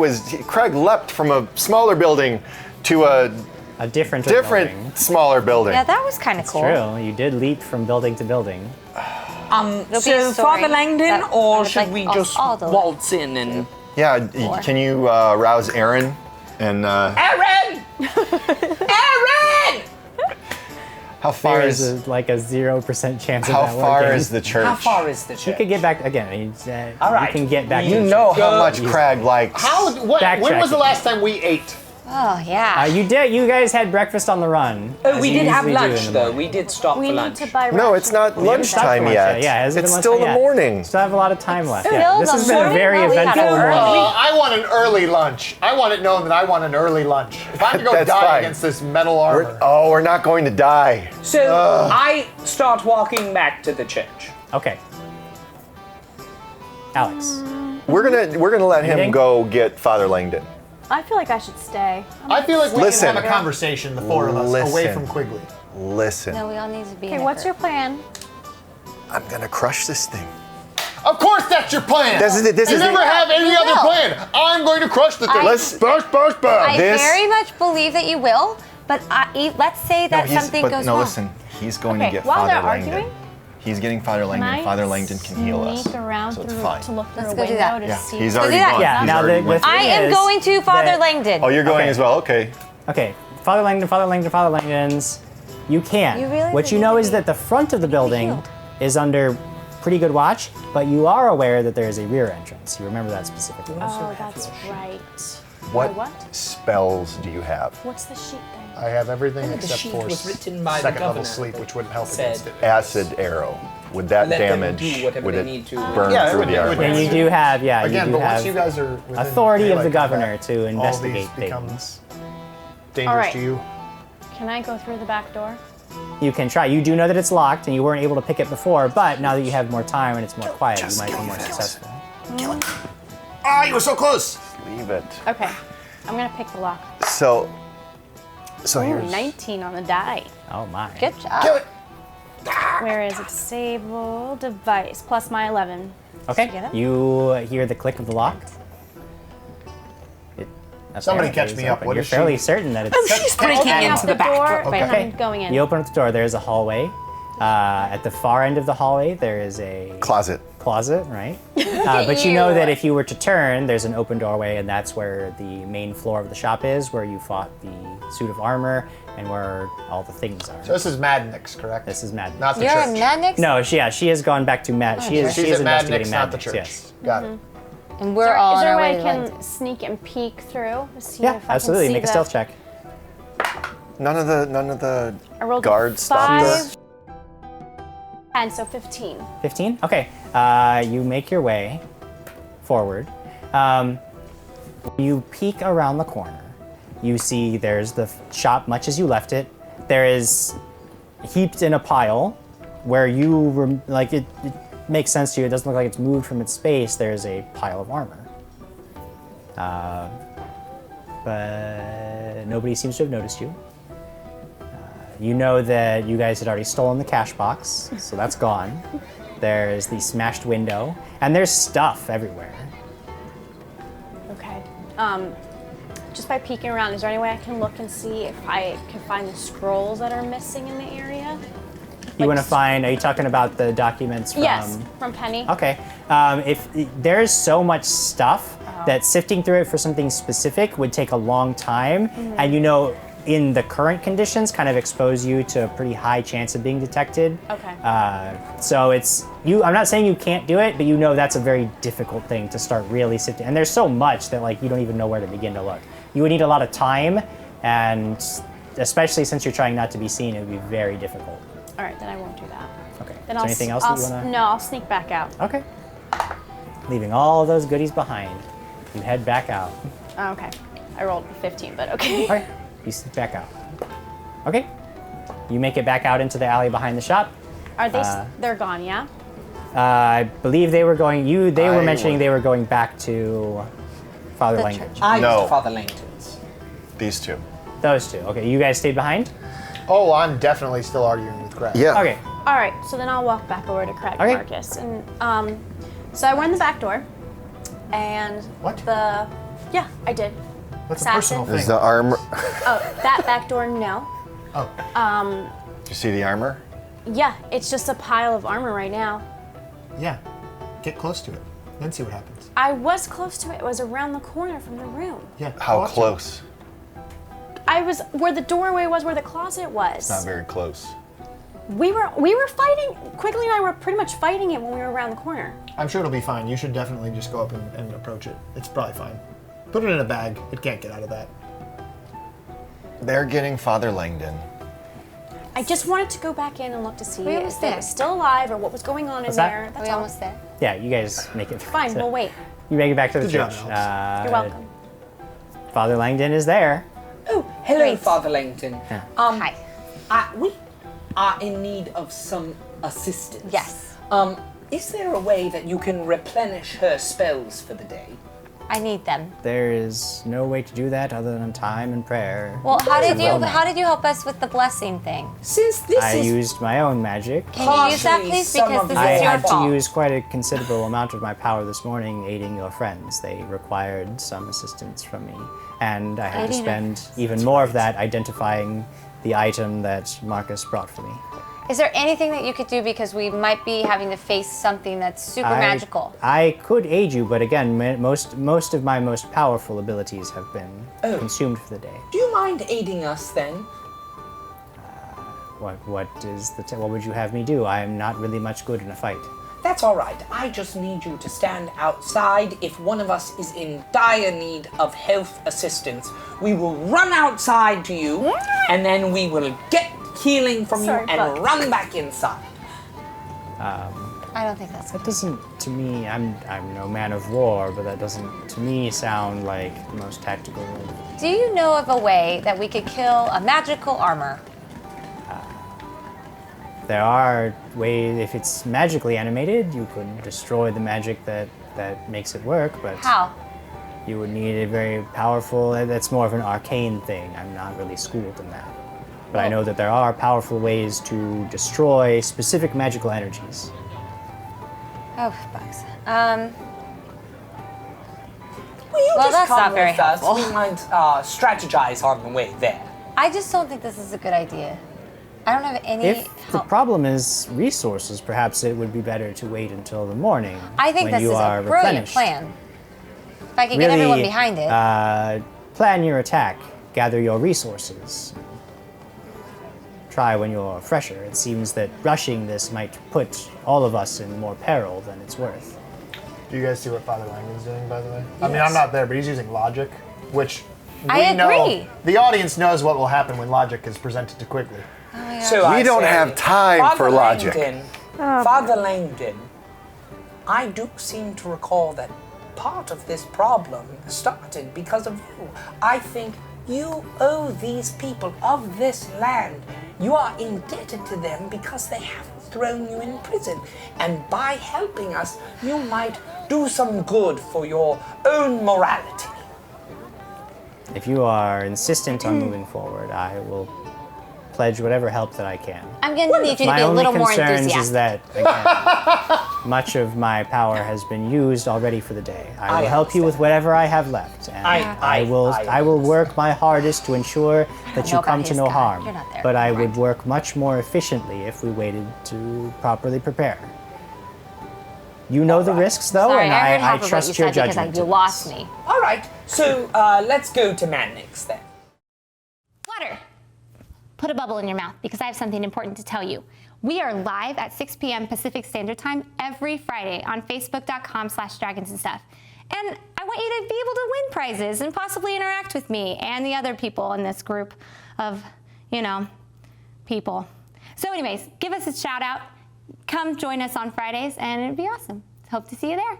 leapt from a smaller building to a A different different building. smaller building. Yeah, that was kind of cool. True. You did leap from building to building. There'll be a So, story Father Langdon, that I or would should like we us just all to live. waltz in and... Yeah, can you rouse Aaron and Aaron! Aaron! how far There is is like a 0% chance of how that far working. is the church? How far is the church? You could get back again. All right. You can get back. You to the know church. how much Craig likes. When was the last time we ate? Oh, yeah. You did. You guys had breakfast on the run. Oh, as we you did have usually do in lunch, the though. morning. We did stop we for need lunch. to buy No, it's not You haven't stopped for lunchtime lunch yet. Yeah, it hasn't It's been still lunchtime the yet. morning. Still have a lot of time left. Still Yeah, this the has been a morning? very No, we eventful gotta morning. early. I want an early lunch. I want it known that I want an early lunch. If I have to go That's die fine. against this metal armor. We're not going to die. So, I start walking back to the church. Okay. Alex. We're gonna let him Anything? go get Father Langdon. I feel like I should stay. I feel like we Listen. can have a conversation, the four of us, away Listen. from Quigley. Listen, No, we all need to be Okay, in what's a your group. plan? I'm gonna crush this thing. Of course that's your plan! This is it. This you is never it. have any You other will. plan! I'm going to crush the thing! Let's- Bash, bash, bash! I This- very much believe that you will, but let's say that something goes wrong. Listen, he's going Okay, to get while Father they're Langdon. arguing, He's getting Father Can Langdon. I Father Langdon can heal us. sneak around so it's through fine. to look through Let's a go do window that. to Yeah, see? he's do already that. gone. Yeah, He's now already the went. thing I am is going to Father that- Langdon. Oh, you're going Okay. as well. Okay. Okay. Father Langdon's. You can. You really What you need know to is be that the front of the building healed. is under pretty good watch, but you are aware that there is a rear entrance. You remember that specifically. Oh, that's right. What, What? spells do you have? What's the sheet thing? I have everything The except sheet for was written by the second level governor sleep, which wouldn't help said- against it. Acid arrow. Would that Let them damage? do whatever Would they it need to. burn Yeah, it through would- the it would armor? damage. And you do have, yeah, Again, you but do once have you guys are within authority of melee the governor combat, to all these investigate become things. dangerous All right. to you. Can I go through the back door? You can try. You do know that it's locked, and you weren't able to pick it before. But now that you have more time and it's more quiet, you might be more successful. Ah, you were so close. Leave it. Okay, I'm gonna pick the lock. So Ooh, here's 19 on the die. Oh my! Good job. Kill it. Where is it? Disable device plus my 11. Okay. get it? You hear the click of the lock. It Somebody apparently catch is me up. open. What You're is she- fairly certain that it's. Oh, she's breaking Open into up the back door, door. but Okay. I'm going in. You open up the door. There's a hallway. At the far end of the hallway, there is a closet. closet, right? But you know that if you were to turn, there's an open doorway, and that's where the main floor of the shop is, where you fought the suit of armor and where all the things are. So this is Madnix, correct? This is Madness. Not the You're church. a Madnix? No, she has gone back to Mad. She is. She's She is at Madnix, investigating not the Madness. church. Yes. Got it. And we're all Is on there a our way way I to can London. sneak and peek through to see Yeah, if I absolutely. can see Make a the... stealth check. None of the I rolled a guards stopped 5, us. and so 15. 15? Okay. You make your way forward. You peek around the corner. You see there's the shop much as you left it. There is heaped in a pile where you, it makes sense to you. It doesn't look like it's moved from its space. There's a pile of armor. But nobody seems to have noticed you. You know that you guys had already stolen the cash box, so that's gone. There's the smashed window, and there's stuff everywhere. Okay. Just by peeking around, is there any way I can look and see if I can find the scrolls that are missing in the area? You want to find? Are you talking about the documents from? Yes, from Penny. Okay. If there's so much stuff that sifting through it for something specific would take a long time, and you know in the current conditions, kind of expose you to a pretty high chance of being detected. Okay. So it's you. I'm not saying you can't do it, but you know that's a very difficult thing to start really sifting. And there's so much that like you don't even know where to begin to look. You would need a lot of time, and especially since you're trying not to be seen, it would be very difficult. All right, then I won't do that. Okay. Then Is there anything else that you wanna? No, I'll sneak back out. Okay. Leaving all those goodies behind, you head back out. Oh, okay. I rolled a 15, but okay. Okay. You sneak back out. Okay. You make it back out into the alley behind the shop. Are they? They're gone, yeah. I believe they were going. They were I mentioning would- they were going back to Father The Langdon. church. I No. went to Father Langton's. These two. Those two. Okay. You guys stayed behind. Oh, I'm definitely still arguing with Craig. Yeah. Okay. All right, so then I'll walk back over to Craig Okay. Markus, and so I went in the back door, and What? yeah, I did. That's a Assassin. personal Is thing. the armor? Oh, that back door, no. Oh, Do you see the armor? Yeah, it's just a pile of armor right now. yeah. Get close to it, then see what happens. I was close to it. It was around the corner from the room. Yeah. How go up to it. close? I was where the doorway was, where the closet was. Not very close. We were fighting. Quigley and I were pretty much fighting it when we were around the corner. I'm sure it'll be fine. You should definitely just go up and approach it. It's probably fine. Put it in a bag. It can't get out of that. They're getting Father Langdon. I just wanted to go back in and look to see We if almost it there. was still alive or what was going on in What's that? there. Are That's we all. almost there? Yeah. You guys make it. Fine, we'll wait. You make it back to the Good job, church. Alex. You're welcome. Father Langdon is there. Oh, hello, Great. Father Langton. Hi. We are in need of some assistance. Yes. Is there a way that you can replenish her spells for the day? I need them. There is no way to do that other than time and prayer. Well, how did Well, you help us with the blessing thing? Since this I is used my own magic. Can you use that, Partially please? some Because of this the- I is your had fault. to use quite a considerable amount of my power this morning aiding your friends. They required some assistance from me. And I had to Aiding our spend friends. even more of that identifying the item that Markus brought for me. Is there anything that you could do, because we might be having to face something that's super magical? I could aid you, but again, most of my most powerful abilities have been consumed for the day. Do you mind aiding us then? What would you have me do? I am not really much good in a fight. That's all right. I just need you to stand outside. If one of us is in dire need of health assistance, we will run outside to you, and then we will get healing from Sorry, you and Buck. run back inside. I don't think that's That doesn't, to me, I'm no man of war, but that doesn't, to me, sound like the most tactical. Do you know of a way that we could kill a magical armor? There are ways, if it's magically animated, you could destroy the magic that makes it work, but How? you would need a very powerful, that's more of an arcane thing. I'm not really schooled in that. But I know that there are powerful ways to destroy specific magical energies. Oh, bugs. Will you Well, just that's come not very with us? helpful. We might strategize on the way there. I just don't think this is a good idea. I don't have any If the help. problem is resources, perhaps it would be better to wait until the morning I think when this you is are a brilliant replenished. plan. If I could get everyone behind it. Plan your attack, gather your resources. Try when you're fresher. It seems that rushing this might put all of us in more peril than it's worth. Do you guys see what Father Langdon's doing, by the way? I mean, I'm not there, but he's using logic, which I know agree. the audience knows what will happen when logic is presented to Quigley. So I We don't say, have time Father for logic. Langdon, Father Langdon, I do seem to recall that part of this problem started because of you. I think you owe these people of this land. You are indebted to them because they haven't thrown you in prison. And by helping us, you might do some good for your own morality. If you are insistent on moving forward, I will pledge whatever help that I can. I'm going to need you to My be a only little more concerns enthusiastic. is that, again, much of my power has been used already for the day. I will help you with whatever I have left, and I will work my hardest to ensure that know you about come to his no God. harm. You're not there. But I would work much more efficiently if we waited to properly prepare. You know the risks, though, Sorry, and I heard half I of what trust you your said because judgment. you in lost this. me. All right, so let's go to Mannix then. Water. put a bubble in your mouth because I have something important to tell you. We are live at 6 p.m. Pacific Standard Time every Friday on facebook.com/dragonsandstuff. And I want you to be able to win prizes and possibly interact with me and the other people in this group of, people. So anyways, give us a shout out. Come join us on Fridays and it'd be awesome. Hope to see you there.